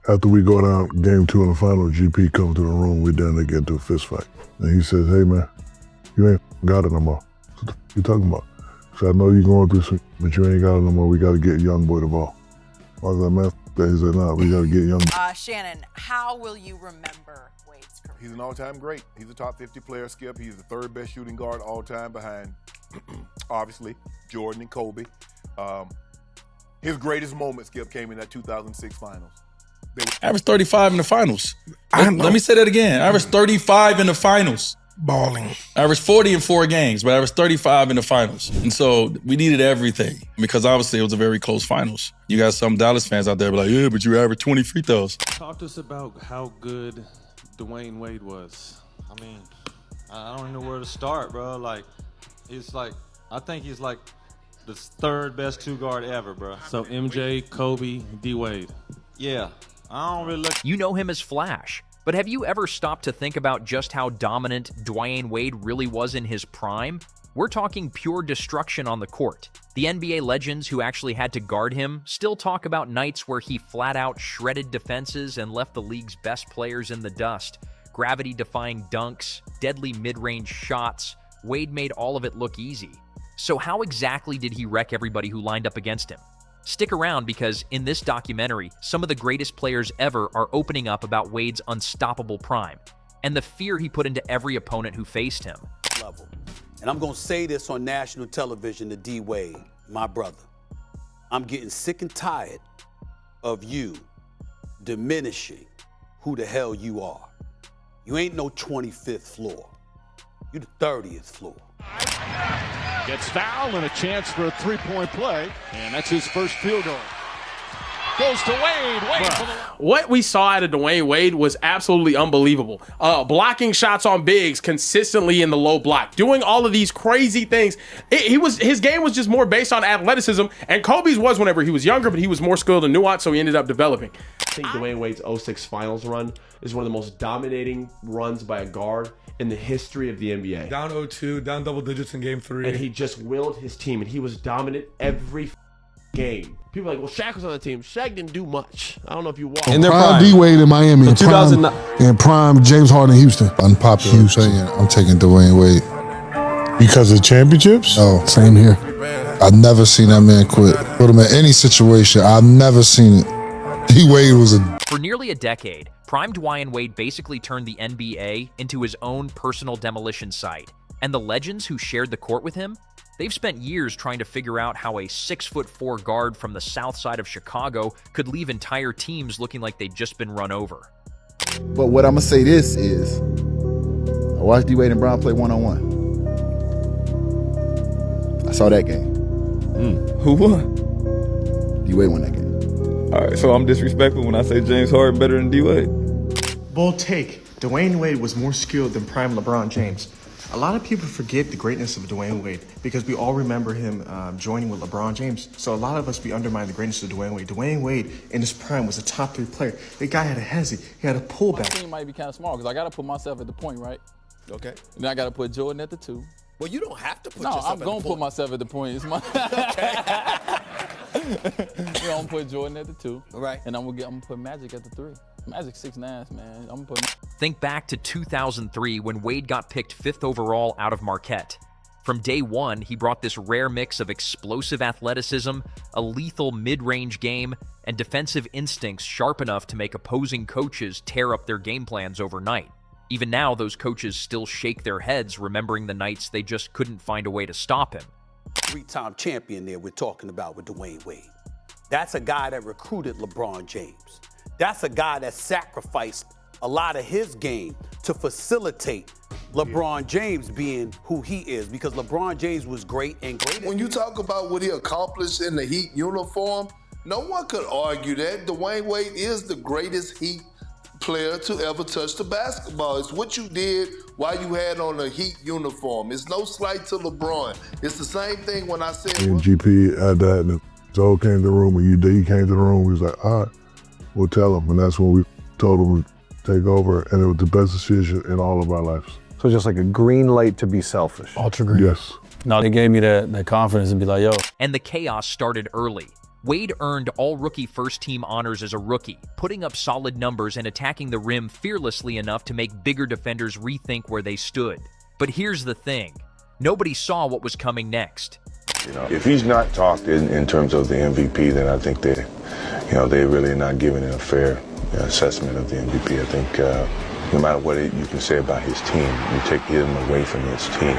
After we go down game 2 in the final, GP comes to the room, we down there get into a fist fight. And he says, hey man, you ain't got it no more. What the f you talking about? So I know you're going through some, but you ain't got it no more. We got to get young boy the ball. I was like, man, f that. He said, nah, we got to get young boy. Shannon, how will you remember Wade's career? He's an all-time great. He's a top 50 player, Skip. He's the 3rd best shooting guard all time behind, obviously, Jordan and Kobe. His greatest moment, Skip, came in that 2006 finals. Averaged 35 in the finals. Let me say that again. Averaged 35 in the finals. Balling. Averaged 40 in 4 games, but averaged 35 in the finals. And so we needed everything because obviously it was a very close finals. You got some Dallas fans out there be like, yeah, but you averaged 20 free throws. Talk to us about how good Dwyane Wade was. I mean, I don't even know where to start, bro. Like, I think he's like the 3rd best 2 guard ever, bro. So MJ, Kobe, D Wade. Yeah, I don't really look. You know him as Flash, but have you ever stopped to think about just how dominant Dwyane Wade really was in his prime? We're talking pure destruction on the court. The NBA legends who actually had to guard him still talk about nights where he flat out shredded defenses and left the league's best players in the dust. Gravity-defying dunks, deadly mid-range shots. Wade made all of it look easy. So how exactly did he wreck everybody who lined up against him? Stick around because in this documentary, some of the greatest players ever are opening up about Wade's unstoppable prime and the fear he put into every opponent who faced him. Level. And I'm going to say this on national television to D Wade, my brother. I'm getting sick and tired of you diminishing who the hell you are. You ain't no 25th floor. You the 30th floor. Gets fouled and a chance for a 3-point play, and that's his first field goal. Goes to Wade. What we saw out of Dwyane Wade was absolutely unbelievable. Blocking shots on bigs consistently in the low block, doing all of these crazy things. His game was just more based on athleticism, and Kobe's was whenever he was younger, but he was more skilled and nuanced, so he ended up developing. I think Dwyane Wade's 06 finals run is one of the most dominating runs by a guard in the history of the NBA. Down 0-2, down double digits in game 3. And he just willed his team, and he was dominant every game. People are like, well, Shaq was on the team. Shaq didn't do much. I don't know if you watched. In their prime D-Wade in Miami, in prime James Harden in Houston. Unpopular opinion, I'm taking Dwyane Wade. Because of championships? Oh, same here. I've never seen that man quit. Put him in any situation, I've never seen it. D-Wade was a... For nearly a decade, prime Dwyane Wade basically turned the NBA into his own personal demolition site. And the legends who shared the court with him, they've spent years trying to figure out how a 6'4" guard from the south side of Chicago could leave entire teams looking like they'd just been run over. But what I'm gonna say this is, I watched D-Wade and Brown play one-on-one. I saw that game. Who won? D-Wade won that game. All right, so I'm disrespectful when I say James Harden better than D-Wade. Bold take. Dwyane Wade was more skilled than prime LeBron James. A lot of people forget the greatness of Dwyane Wade because we all remember him joining with LeBron James. So a lot of us, we undermine the greatness of Dwyane Wade. Dwyane Wade, in his prime, was a top 3 player. The guy had a hezzy. He had a pullback. My team might be kind of small because I got to put myself at the point, right? Okay. And then I got to put Jordan at the 2. Well, you don't have to put no, yourself I'm at the going to point. put myself at the point. It's my I'm going to put Jordan at the 2. All right. And I'm going to put Magic at the 3. Magic 6'9", man. I'm going to put... Think back to 2003 when Wade got picked 5th overall out of Marquette. From day one, he brought this rare mix of explosive athleticism, a lethal mid-range game, and defensive instincts sharp enough to make opposing coaches tear up their game plans overnight. Even now, those coaches still shake their heads remembering the nights they just couldn't find a way to stop him. 3-time champion there we're talking about with Dwyane Wade. That's a guy that recruited LeBron James. That's a guy that sacrificed a lot of his game to facilitate LeBron James being who he is, because LeBron James was great and great. When you talk about what he accomplished in the Heat uniform, no one could argue that. Dwyane Wade is the greatest Heat player to ever touch the basketball. It's what you did while you had on a Heat uniform. It's no slight to LeBron. It's the same thing when I said... And GP had that, and Joe came to the room, and he came to the room, we was like, all right, we'll tell him. And that's when we told him to take over, and it was the best decision in all of our lives. So just like a green light to be selfish. Ultra green. Yes. No, they gave me that confidence and be like, yo. And the chaos started early. Wade earned all-rookie first-team honors as a rookie, putting up solid numbers and attacking the rim fearlessly enough to make bigger defenders rethink where they stood. But here's the thing. Nobody saw what was coming next. You know, if he's not talked in terms of the MVP, then I think they, they're really not giving it a fair assessment of the MVP. I think no matter what you can say about his team, you take him away from his team,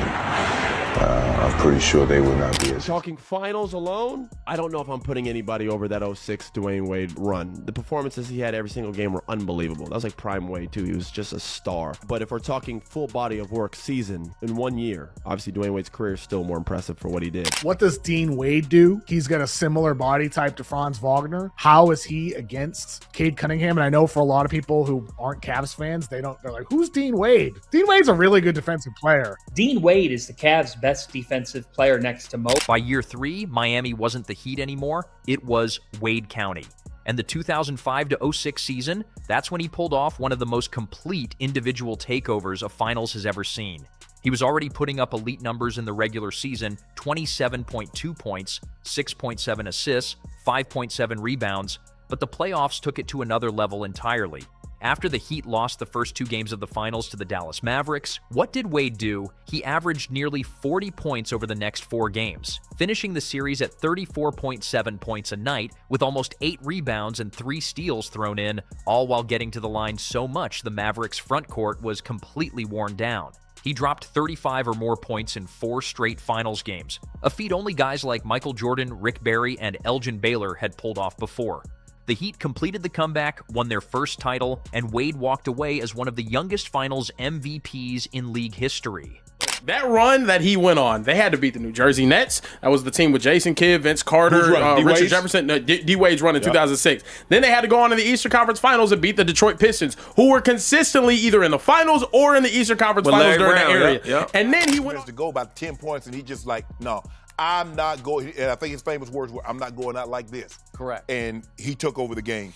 I'm pretty sure they will not be as... Talking finals alone, I don't know if I'm putting anybody over that 06 Dwyane Wade run. The performances he had every single game were unbelievable. That was like prime Wade, too. He was just a star. But if we're talking full body of work season in 1 year, obviously Dwyane Wade's career is still more impressive for what he did. What does Dean Wade do? He's got a similar body type to Franz Wagner. How is he against Cade Cunningham? And I know for a lot of people who aren't Cavs fans, they're like, who's Dean Wade? Dean Wade's a really good defensive player. Dean Wade is the Cavs' best defensive player next to Mo. By year 3, Miami wasn't the Heat anymore, it was Wade County. And the 2005 to 06 season, that's when he pulled off one of the most complete individual takeovers a finals has ever seen. He was already putting up elite numbers in the regular season, 27.2 points, 6.7 assists, 5.7 rebounds, but the playoffs took it to another level entirely. After the Heat lost the first 2 games of the finals to the Dallas Mavericks, what did Wade do? He averaged nearly 40 points over the next 4 games, finishing the series at 34.7 points a night with almost 8 rebounds and 3 steals thrown in, all while getting to the line so much the Mavericks' front court was completely worn down. He dropped 35 or more points in 4 straight finals games, a feat only guys like Michael Jordan, Rick Barry, and Elgin Baylor had pulled off before. The Heat completed the comeback, won their first title, and Wade walked away as one of the youngest finals MVPs in league history. That run that he went on, they had to beat the New Jersey Nets. That was the team with Jason Kidd, Vince Carter, Richard Jefferson, D-Wade's run in 2006. Then they had to go on to the Eastern Conference Finals and beat the Detroit Pistons, who were consistently either in the finals or in the Eastern Conference Finals during that area. And then he went on to go about 10 points, and he just like, no, I'm not going. And I think his famous words were, I'm not going out like this. Correct. And he took over the game.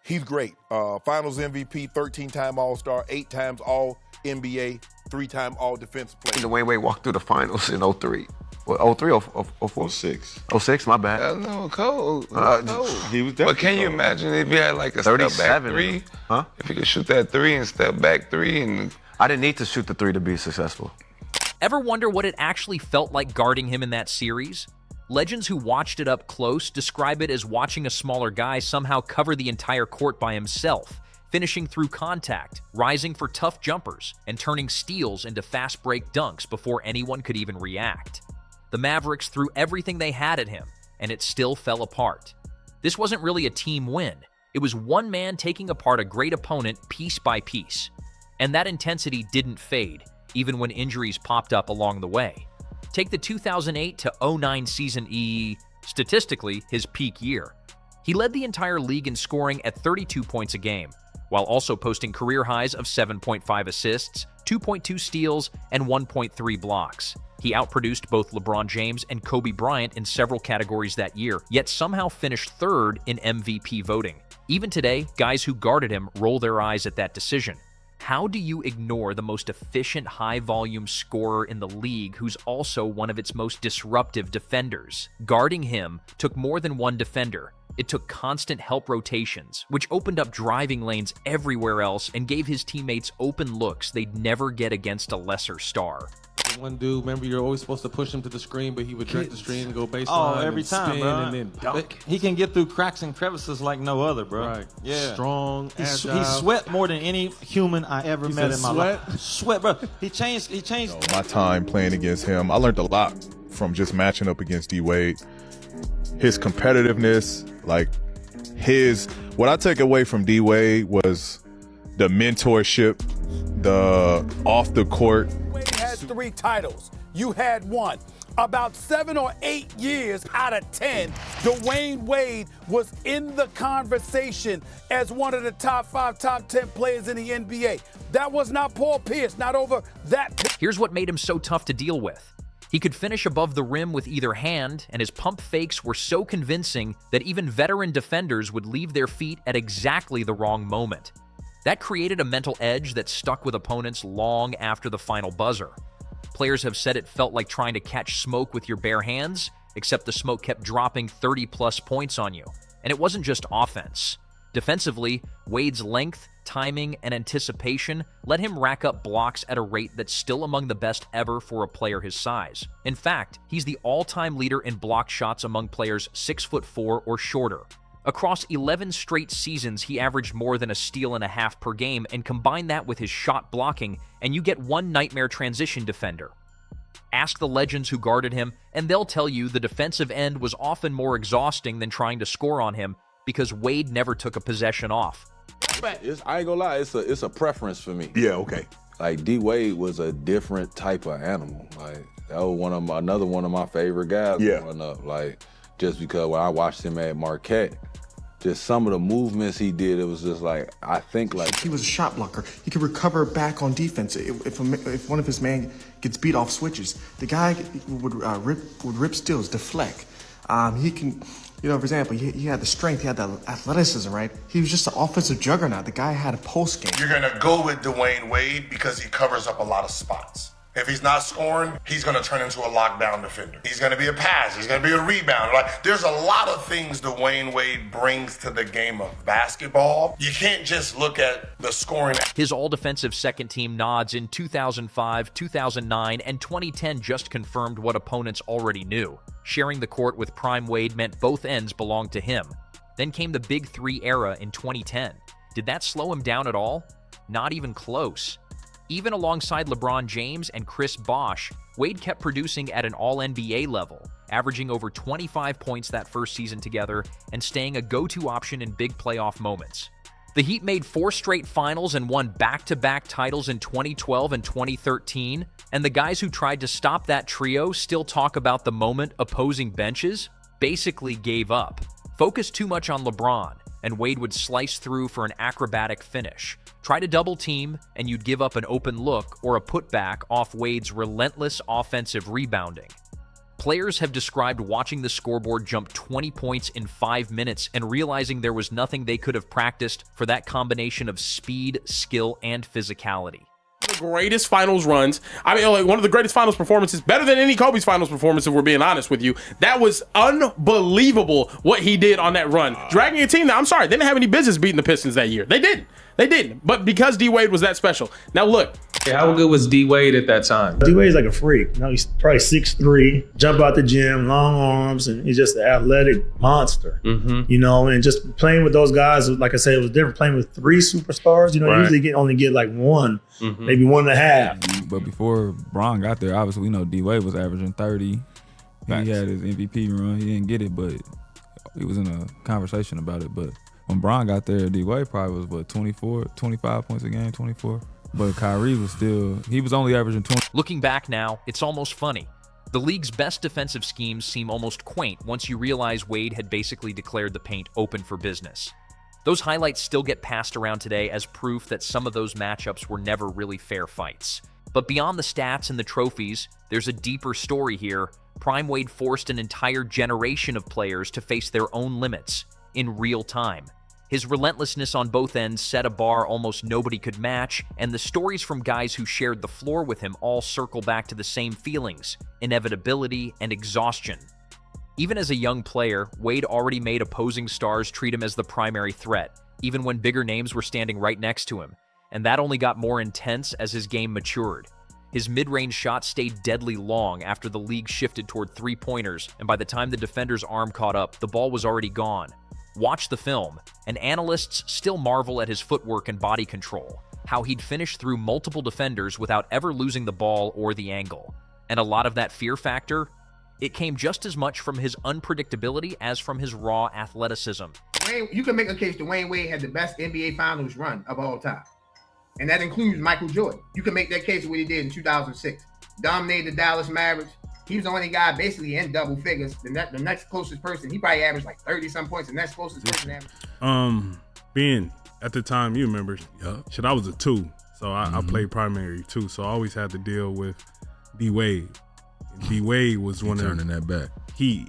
He's great. Finals MVP, 13-time All-Star, 8 times All-NBA, 3-time All-Defensive Player. Dwyane Wade walked through the finals in 03. Well, 03 or 04? 06. 06, my bad. No, cold. He was definitely But can you imagine if he had like a step back 3? Huh? If he could shoot that 3 and step back 3 and... I didn't need to shoot the 3 to be successful. Ever wonder what it actually felt like guarding him in that series? Legends who watched it up close describe it as watching a smaller guy somehow cover the entire court by himself, finishing through contact, rising for tough jumpers, and turning steals into fast break dunks before anyone could even react. The Mavericks threw everything they had at him, and it still fell apart. This wasn't really a team win. It was one man taking apart a great opponent piece by piece. And that intensity didn't fade, even when injuries popped up along the way. Take the 2008 to 09 season, statistically, his peak year. He led the entire league in scoring at 32 points a game, while also posting career highs of 7.5 assists, 2.2 steals, and 1.3 blocks. He outproduced both LeBron James and Kobe Bryant in several categories that year, yet somehow finished 3rd in MVP voting. Even today, guys who guarded him roll their eyes at that decision. How do you ignore the most efficient high-volume scorer in the league who's also one of its most disruptive defenders? Guarding him took more than one defender. It took constant help rotations, which opened up driving lanes everywhere else and gave his teammates open looks they'd never get against a lesser star. One dude, remember you're always supposed to push him to the screen, but he would direct the screen and go baseline. Oh, every time, spin, bro. And then dunk. He can get through cracks and crevices like no other, bro. Right. Yeah. Strong, agile. He sweat more than any human I ever met in my life. Sweat, bro. He changed. My time playing against him, I learned a lot from just matching up against D-Wade. His competitiveness, what I take away from D-Wade was the mentorship, the off the court. Had 3 titles. You had 1. About 7 or 8 years out of 10, Dwyane Wade was in the conversation as one of the top 5, top 10 players in the NBA. That was not Paul Pierce, not over that. Here's what made him so tough to deal with. He could finish above the rim with either hand, and his pump fakes were so convincing that even veteran defenders would leave their feet at exactly the wrong moment. That created a mental edge that stuck with opponents long after the final buzzer. Players have said it felt like trying to catch smoke with your bare hands, except the smoke kept dropping 30-plus points on you. And it wasn't just offense. Defensively, Wade's length, timing, and anticipation let him rack up blocks at a rate that's still among the best ever for a player his size. In fact, he's the all-time leader in block shots among players 6'4" or shorter. Across 11 straight seasons, he averaged more than a steal and a half per game, and combine that with his shot blocking, and you get one nightmare transition defender. Ask the legends who guarded him, and they'll tell you the defensive end was often more exhausting than trying to score on him because Wade never took a possession off. I ain't gonna lie, it's a preference for me. Yeah, okay. Like D Wade was a different type of animal. Like that was another one of my favorite guys growing up. Like just because when I watched him at Marquette, just some of the movements he did, it was just like I think like he was a shot blocker. He could recover back on defense if one of his men gets beat off switches. The guy would rip steals, deflect. He can. You know, for example, he had the strength, he had the athleticism, right? He was just an offensive juggernaut. The guy had a post game. You're gonna go with Dwyane Wade because he covers up a lot of spots. If he's not scoring, he's gonna turn into a lockdown defender. He's gonna be a pass, he's gonna be a rebounder. Like, there's a lot of things Dwyane Wade brings to the game of basketball. You can't just look at the scoring. His all-defensive second team nods in 2005, 2009, and 2010 just confirmed what opponents already knew. Sharing the court with Prime Wade meant both ends belonged to him. Then came the Big Three era in 2010. Did that slow him down at all? Not even close. Even alongside LeBron James and Chris Bosh, Wade kept producing at an all-NBA level, averaging over 25 points that first season together and staying a go-to option in big playoff moments. The Heat made 4 straight finals and won back-to-back titles in 2012 and 2013, and the guys who tried to stop that trio still talk about the moment opposing benches basically gave up. Focused too much on LeBron, and Wade would slice through for an acrobatic finish. Try to double team, and you'd give up an open look or a putback off Wade's relentless offensive rebounding. Players have described watching the scoreboard jump 20 points in 5 minutes and realizing there was nothing they could have practiced for that combination of speed, skill, and physicality. The greatest finals runs. I mean, like one of the greatest finals performances, better than any Kobe's finals performance, if we're being honest with you. That was unbelievable what he did on that run. Dragging a team that, I'm sorry, they didn't have any business beating the Pistons that year. They didn't. But because D Wade was that special. Now look. How good was D Wade at that time? D Wade's like a freak. You know, he's probably 6'3", jump out the gym, long arms, and he's just an athletic monster. You know, and just playing with those guys, like I said, it was different. Playing with 3 superstars, you know, usually only get like 1, maybe 1.5. But before Bron got there, obviously we know D Wade was averaging 30. He had his MVP run. He didn't get it, but he was in a conversation about it. But when Bron got there, D Wade probably was 25 points a game, 24. But Kyrie was he was only averaging 20. Looking back now, it's almost funny. The league's best defensive schemes seem almost quaint once you realize Wade had basically declared the paint open for business. Those highlights still get passed around today as proof that some of those matchups were never really fair fights. But beyond the stats and the trophies, there's a deeper story here. Prime Wade forced an entire generation of players to face their own limits in real time. His relentlessness on both ends set a bar almost nobody could match, and the stories from guys who shared the floor with him all circle back to the same feelings: inevitability and exhaustion. Even as a young player, Wade already made opposing stars treat him as the primary threat, even when bigger names were standing right next to him, and that only got more intense as his game matured. His mid-range shot stayed deadly long after the league shifted toward three-pointers, and by the time the defender's arm caught up, the ball was already gone. Watch the film, and analysts still marvel at his footwork and body control, how he'd finish through multiple defenders without ever losing the ball or the angle. And a lot of that fear factor, it came just as much from his unpredictability as from his raw athleticism. You can make a case Dwyane Wade had the best NBA Finals run of all time, and that includes Michael Jordan. You can make that case of what he did in 2006. Dominated the Dallas Mavericks. He was the only guy basically in double figures. The next closest person, he probably averaged like 30-some points. The next closest person averaged. Being at the time, you remember, I was a 2. So I played primary 2. So I always had to deal with D Wade. D Wade was one of turning that back. He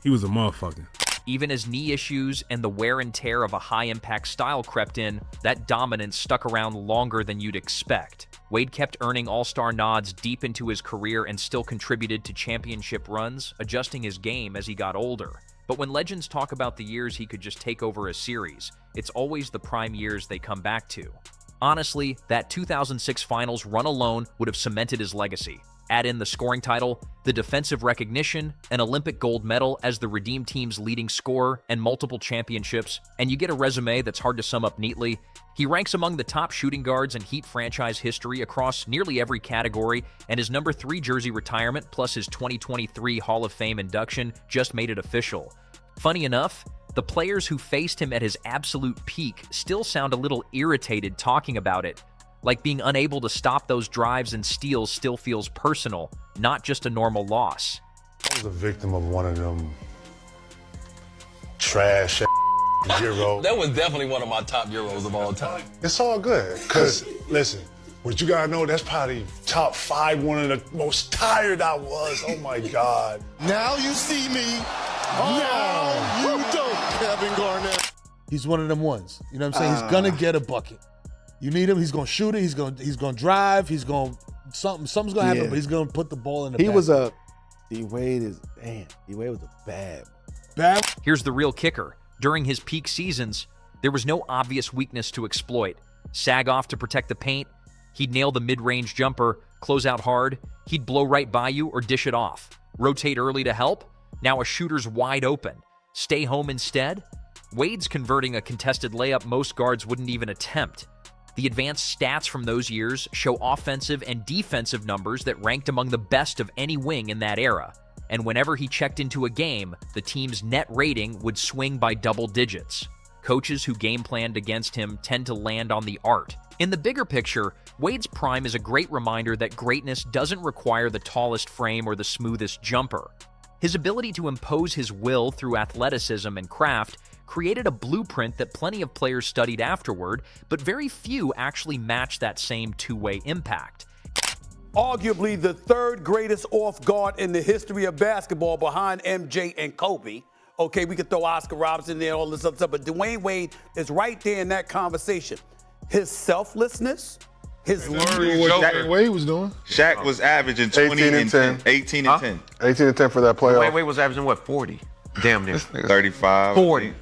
was a motherfucker. Even as knee issues and the wear and tear of a high-impact style crept in, that dominance stuck around longer than you'd expect. Wade kept earning all-star nods deep into his career and still contributed to championship runs, adjusting his game as he got older. But when legends talk about the years he could just take over a series, it's always the prime years they come back to. Honestly, that 2006 Finals run alone would have cemented his legacy. Add in the scoring title, the defensive recognition, an Olympic gold medal as the Redeem Team's leading scorer, and multiple championships, and you get a resume that's hard to sum up neatly. He ranks among the top shooting guards in Heat franchise history across nearly every category, and his number 3 jersey retirement plus his 2023 Hall of Fame induction just made it official. Funny enough, the players who faced him at his absolute peak still sound a little irritated talking about it. Like being unable to stop those drives and steals still feels personal, not just a normal loss. I was a victim of one of them trash Euros. That was definitely one of my top Euros of all time. It's all good, because listen, what you gotta know, that's probably top 5, one of the most tired I was. Oh my God. Now you see me. Now you don't, Kevin Garnett. He's one of them ones. You know what I'm saying? He's gonna get a bucket. You need him. He's gonna shoot it. He's gonna drive. He's gonna something's gonna happen. But he's gonna put the ball in the. He basket. was a D-Wade was a bad. Here's the real kicker. During his peak seasons, there was no obvious weakness to exploit. Sag off to protect the paint. He'd nail the mid-range jumper, close out hard. He'd blow right by you or dish it off. Rotate early to help. Now a shooter's wide open. Stay home instead. Wade's converting a contested layup most guards wouldn't even attempt. The advanced stats from those years show offensive and defensive numbers that ranked among the best of any wing in that era. And whenever he checked into a game, the team's net rating would swing by double digits. Coaches who game planned against him tend to land on the art. In the bigger picture, Wade's prime is a great reminder that greatness doesn't require the tallest frame or the smoothest jumper. His ability to impose his will through athleticism and craft created a blueprint that plenty of players studied afterward, but very few actually matched that same two-way impact. Arguably the third greatest off guard in the history of basketball behind MJ and Kobe. Okay, we could throw Oscar Robertson there, all this other stuff, but Dwyane Wade is right there in that conversation. His selflessness, his learning. What Wade was doing. Shaq was averaging 20 and 10. 18 and 10. 18 and 10 for that playoff. Wade was averaging what, 40? Damn near. 35. 40.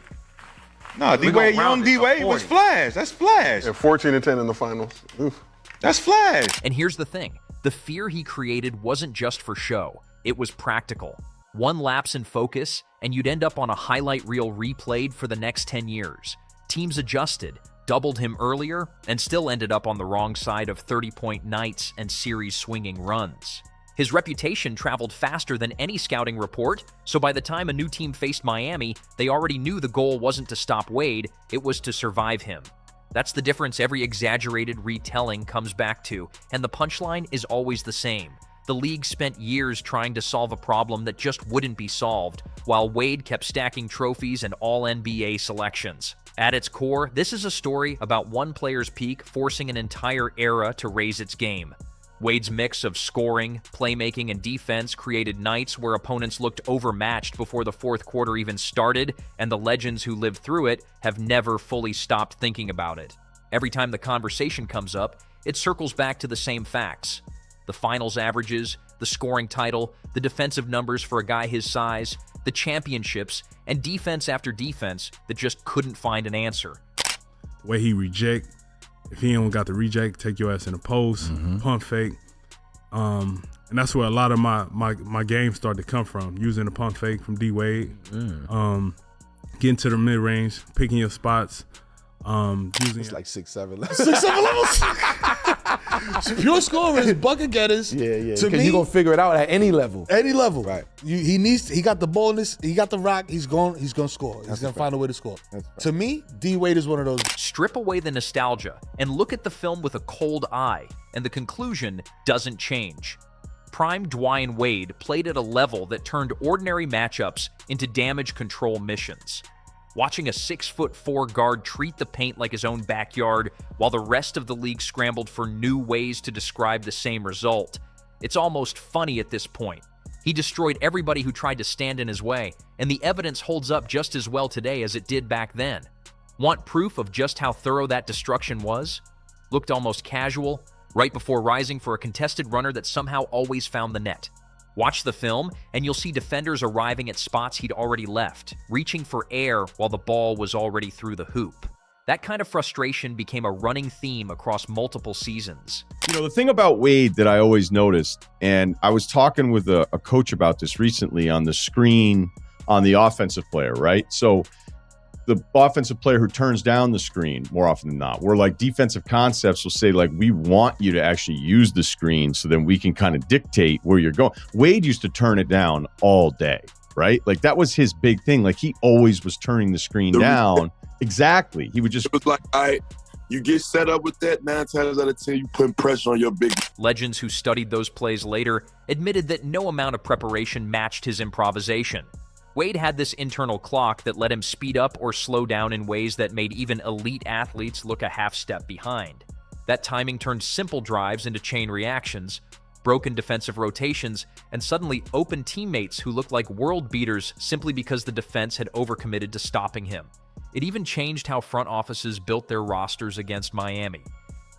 No, D-Wade, young D-Wade was flash. That's flash. Yeah, 14 and 10 in the finals. Oof. That's flash. And here's the thing. The fear he created wasn't just for show. It was practical. One lapse in focus, and you'd end up on a highlight reel replayed for the next 10 years. Teams adjusted, doubled him earlier, and still ended up on the wrong side of 30-point nights and series-swinging runs. His reputation traveled faster than any scouting report, so by the time a new team faced Miami, they already knew the goal wasn't to stop Wade, it was to survive him. That's the difference every exaggerated retelling comes back to, and the punchline is always the same. The league spent years trying to solve a problem that just wouldn't be solved, while Wade kept stacking trophies and all-NBA selections. At its core, this is a story about one player's peak forcing an entire era to raise its game. Wade's mix of scoring, playmaking, and defense created nights where opponents looked overmatched before the fourth quarter even started, and the legends who lived through it have never fully stopped thinking about it. Every time the conversation comes up, it circles back to the same facts. The finals averages, the scoring title, the defensive numbers for a guy his size, the championships, and defense after defense that just couldn't find an answer. The way he reject, if he don't got the reject, take your ass in the post, pump fake. And that's where a lot of my game started to come from, using the pump fake from D-Wade, getting to the mid-range, picking your spots. Using it's like 6-7 levels. 6-7 levels. Pure scorers, bucket getters. Yeah. To Because me, you're gonna figure it out at any level. any level. Right. He got the ball in this, he got the rock, he's gonna score. He's gonna find a way to score. To me, D-Wade is one of those. Strip away the nostalgia and look at the film with a cold eye, and the conclusion doesn't change. Prime Dwyane Wade played at a level that turned ordinary matchups into damage control missions. Watching a 6'4" guard treat the paint like his own backyard while the rest of the league scrambled for new ways to describe the same result. It's almost funny at this point. He destroyed everybody who tried to stand in his way, and the evidence holds up just as well today as it did back then. Want proof of just how thorough that destruction was? Looked almost casual, right before rising for a contested runner that somehow always found the net. Watch the film, and you'll see defenders arriving at spots he'd already left, reaching for air while the ball was already through the hoop. That kind of frustration became a running theme across multiple seasons. You know, the thing about Wade that I always noticed, and I was talking with a coach about this recently on the screen on the offensive player, right? So the offensive player who turns down the screen more often than not, where like defensive concepts will say like, we want you to actually use the screen so then we can kind of dictate where you're going. Wade used to turn it down all day, right? Like that was his big thing. Like he always was turning the screen down. Exactly. He would just... It was like, all right, you get set up with that 9 times out of 10, you putting pressure on your big... Legends who studied those plays later admitted that no amount of preparation matched his improvisation. Wade had this internal clock that let him speed up or slow down in ways that made even elite athletes look a half step behind. That timing turned simple drives into chain reactions, broken defensive rotations, and suddenly open teammates who looked like world beaters simply because the defense had overcommitted to stopping him. It even changed how front offices built their rosters against Miami.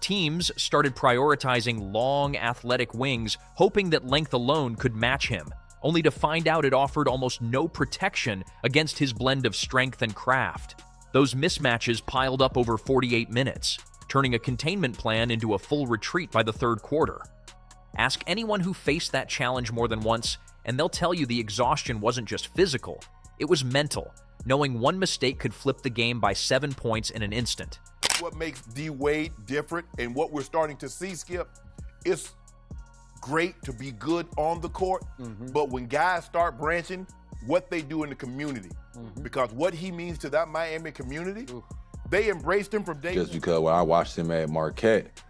Teams started prioritizing long, athletic wings, hoping that length alone could match him, only to find out it offered almost no protection against his blend of strength and craft. Those mismatches piled up over 48 minutes, turning a containment plan into a full retreat by the third quarter. Ask anyone who faced that challenge more than once, and they'll tell you the exhaustion wasn't just physical, it was mental, knowing one mistake could flip the game by 7 points in an instant. What makes D. Wade different and what we're starting to see, Skip, it's great to be good on the court, but when guys start branching, what they do in the community, because what he means to that Miami community, they embraced him from day one. Just because when I watched him at Marquette,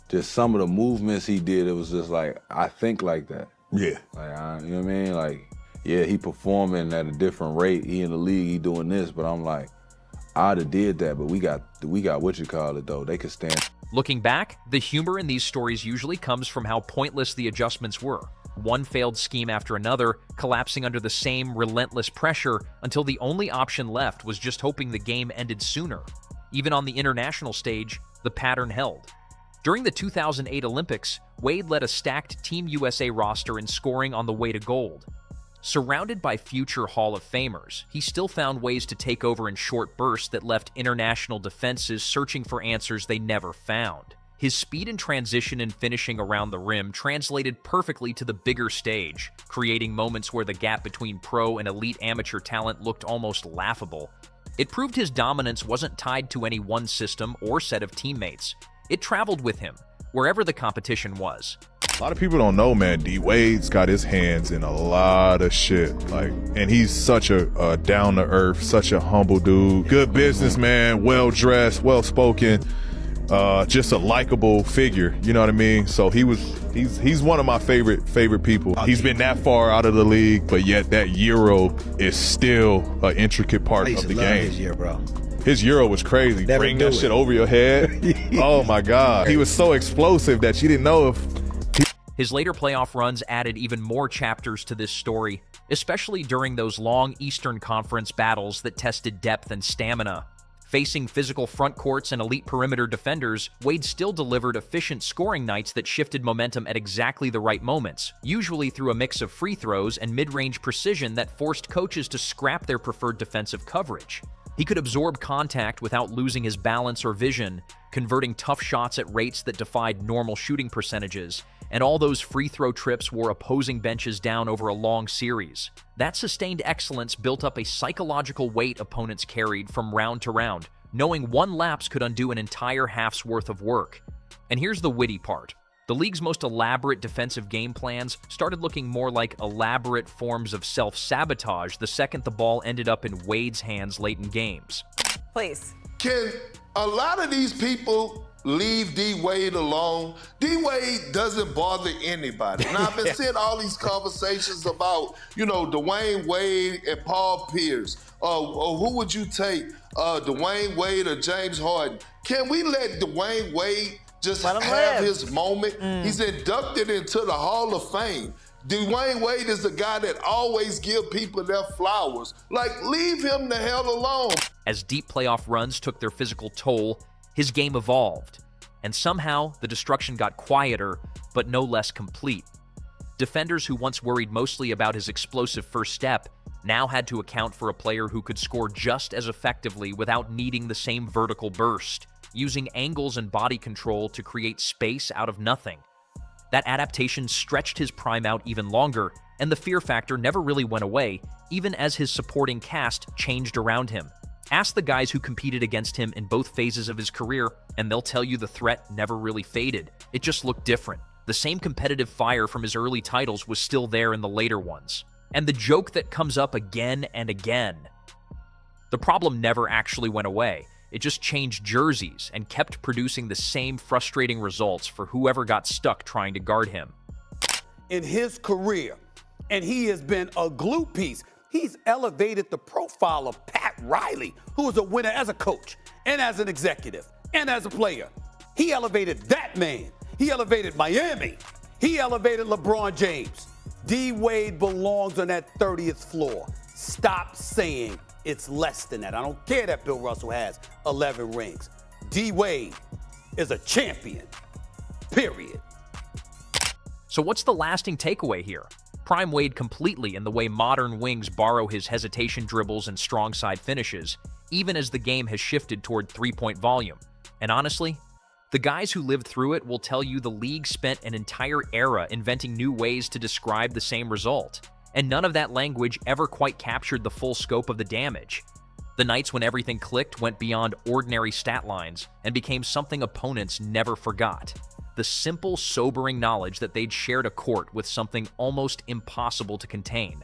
just some of the movements he did, it was just like, I think like that. Yeah. Like, you know what I mean? Like, yeah, he performing at a different rate. He in the league, he doing this, but I'm like, I'd have did that, but we got what you call it though. They could stand. Looking back, the humor in these stories usually comes from how pointless the adjustments were. One failed scheme after another, collapsing under the same relentless pressure until the only option left was just hoping the game ended sooner. Even on the international stage, the pattern held. During the 2008 Olympics, Wade led a stacked Team USA roster in scoring on the way to gold. Surrounded by future Hall of Famers, he still found ways to take over in short bursts that left international defenses searching for answers they never found. His speed and transition and finishing around the rim translated perfectly to the bigger stage, creating moments where the gap between pro and elite amateur talent looked almost laughable. It proved his dominance wasn't tied to any one system or set of teammates. It traveled with him, wherever the competition was. A lot of people don't know, man, D. Wade's got his hands in a lot of shit. Like, and he's such a down-to-earth, such a humble dude. Good businessman, well-dressed, well-spoken, just a likable figure, you know what I mean? So he's one of my favorite people. He's been that far out of the league, but yet that Euro is still an intricate part of the game. His year, bro. His Euro was crazy. Bring that shit over your head. Oh my God. He was so explosive that you didn't know if... His later playoff runs added even more chapters to this story, especially during those long Eastern Conference battles that tested depth and stamina. Facing physical front courts and elite perimeter defenders, Wade still delivered efficient scoring nights that shifted momentum at exactly the right moments, usually through a mix of free throws and mid-range precision that forced coaches to scrap their preferred defensive coverage. He could absorb contact without losing his balance or vision, converting tough shots at rates that defied normal shooting percentages, and all those free throw trips wore opposing benches down over a long series. That sustained excellence built up a psychological weight opponents carried from round to round, knowing one lapse could undo an entire half's worth of work. And here's the witty part. The league's most elaborate defensive game plans started looking more like elaborate forms of self-sabotage the second the ball ended up in Wade's hands late in games. Please. Can a lot of these people leave D. Wade alone? D. Wade doesn't bother anybody. Now, I've been seeing all these conversations about, Dwyane Wade and Paul Pierce. Who would you take, Dwyane Wade or James Harden? Can we let Dwyane Wade just have his moment? He's inducted into the Hall of Fame. Dwyane Wade is the guy that always give people their flowers. Like, leave him the hell alone. As deep playoff runs took their physical toll, his game evolved. And somehow, the destruction got quieter, but no less complete. Defenders who once worried mostly about his explosive first step now had to account for a player who could score just as effectively without needing the same vertical burst, using angles and body control to create space out of nothing. That adaptation stretched his prime out even longer, and the fear factor never really went away, even as his supporting cast changed around him. Ask the guys who competed against him in both phases of his career, and they'll tell you the threat never really faded. It just looked different. The same competitive fire from his early titles was still there in the later ones. And the joke that comes up again and again. The problem never actually went away. It just changed jerseys and kept producing the same frustrating results for whoever got stuck trying to guard him. In his career, and he has been a glue piece. He's elevated the profile of Pat Riley, who was a winner as a coach and as an executive and as a player. He elevated that man. He elevated Miami. He elevated LeBron James. D. Wade belongs on that 30th floor. Stop saying it's less than that. I don't care that Bill Russell has 11 rings. D. Wade is a champion, period. So what's the lasting takeaway here? Prime Wade completely in the way modern wings borrow his hesitation dribbles and strong side finishes, even as the game has shifted toward three-point volume. And honestly, the guys who lived through it will tell you the league spent an entire era inventing new ways to describe the same result, and none of that language ever quite captured the full scope of the damage. The nights when everything clicked went beyond ordinary stat lines and became something opponents never forgot. The simple, sobering knowledge that they'd shared a court with something almost impossible to contain.